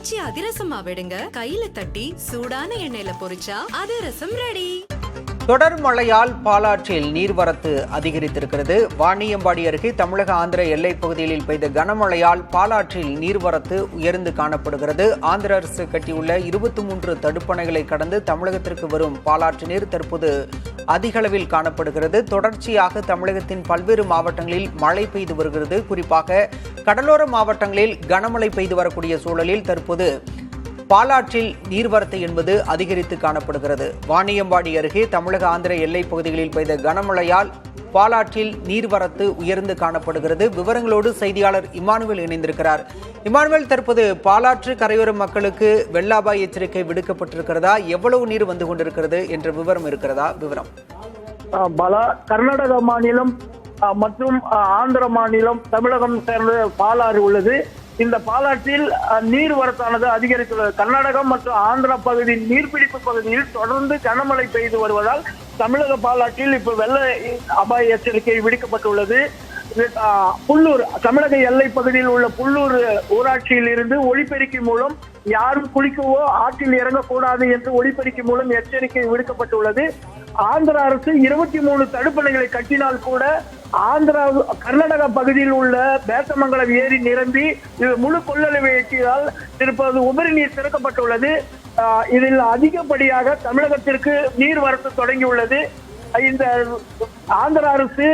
ஆச்சி அதிரசமா விடுங்க, கையில தட்டி சூடான எண்ணெயில பொரிச்சா அதிரசம் ரெடி. தொடர் மழையால் பாலாற்றில் நீர்வரத்து அதிகரித்திருக்கிறது. வாணியம்பாடி அருகே தமிழக ஆந்திர எல்லைப் பகுதிகளில் பெய்த கனமழையால் பாலாற்றில் நீர்வரத்து உயர்ந்து காணப்படுகிறது. ஆந்திர அரசு கட்டியுள்ள 23 தடுப்பணைகளை கடந்து தமிழகத்திற்கு வரும் பாலாற்று நீர் தற்போது அதிக அளவில் காணப்படுகிறது. தொடர்ச்சியாக தமிழகத்தின் பல்வேறு மாவட்டங்களில் மழை பெய்து வருகிறது. குறிப்பாக கடலோர மாவட்டங்களில் கனமழை பெய்து வரக்கூடிய சூழலில் தற்போது பாலாற்றில் நீர்வரத்து என்பது அதிகரித்து காணப்படுகிறது. வாணியம்பாடி அருகே தமிழக ஆந்திர எல்லைப் பகுதிகளில் பெய்த கனமழையால் பாலாற்றில் நீர்வரத்து உயர்ந்து காணப்படுகிறது. விவரங்களோடு செய்தியாளர் இமானுவேல் இணைந்திருக்கிறார். இமானுவேல், தற்போது பாலாற்று கரையோர மக்களுக்கு வெள்ள அபாய எச்சரிக்கை விடுக்கப்பட்டிருக்கிறதா? எவ்வளவு நீர் வந்து கொண்டிருக்கிறது என்ற விவரம் இருக்கிறதா? விவரம். கர்நாடக மாநிலம் மற்றும் ஆந்திர மாநிலம் தமிழகம் சேர்ந்த பாலாறு உள்ளது. இந்த பாலாற்றில் நீர்வரத்தானது அதிகரித்துள்ளது. கர்நாடகம் மற்றும் ஆந்திரா பகுதியின் நீர்பிடிப்பு பகுதியில் தொடர்ந்து கனமழை பெய்து வருவதால் தமிழக பாலாற்றில் இப்ப வெள்ள அபாய எச்சரிக்கை விடுக்கப்பட்டுள்ளது. புல்லூர் தமிழக எல்லை பகுதியில் உள்ள புல்லூர் ஊராட்சியில் இருந்து ஒலிபெருக்கி மூலம் யாரும் குளிக்கவோ ஆற்றில் இறங்கக்கூடாது என்று ஒலிபெருக்கி மூலம் எச்சரிக்கை விடுக்கப்பட்டுள்ளது. ஆந்திர அரசு 23 தடுப்பணைகளை கட்டினால் கூட கர்நாடக பகுதியில் உள்ள பேசமங்கலம் ஏரி நிரம்பி முழு கொள்ளளவை எட்டியதால் தற்போது உபரி நீர் திறக்கப்பட்டுள்ளது. இதில் அதிகப்படியாக தமிழகத்திற்கு நீர் வரத்து தொடங்கியுள்ளது. இந்த ஆந்திர அரசு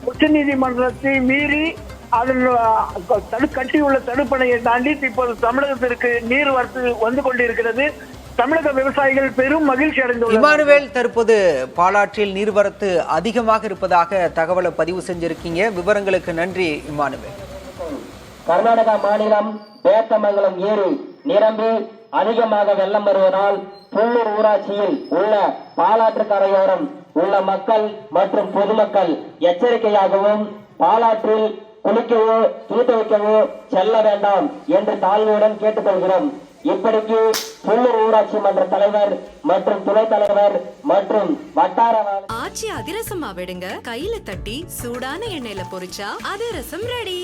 உச்சநீதிமன்றத்தை மீறி அதன் கட்டியுள்ள தடுப்பணையை தாண்டி இப்போது தமிழகத்திற்கு நீர் வரத்து வந்து கொண்டிருக்கிறது. தமிழக விவசாயிகள் பெரும் மகிழ்ச்சி அடைந்துள்ளனர். இமானுவேல், தற்போது பாலாற்றில் நீர்வரத்து அதிகமாக இருப்பதாக தகவலை பதிவு செஞ்சிருக்கீங்க. விவரங்களுக்கு நன்றி இமானுவேல். கர்நாடகா மாநிலம் பேத்தமங்கலம் ஏரி நிரம்பி அதிகமாக வெள்ளம் வருவதால் புல்லூர் ஊராட்சியில் உள்ள பாலாற்று கரையோரம் உள்ள மக்கள் மற்றும் பொதுமக்கள் எச்சரிக்கையாகவும் பாலாற்றில் குளிக்கவோ துவைக்கவோ செல்ல வேண்டாம் என்று தாழ்வுடன் கேட்டுக்கொள்கிறோம். இப்படிக்கு புல்லூர் ஊராட்சி மன்ற தலைவர் மற்றும் துணைத் தலைவர் மற்றும் வட்டார ஆச்சி அதிரசமா விடுங்க, கையில தட்டி சூடான எண்ணெயில பொரிச்சா அதிரசம் ரெடி.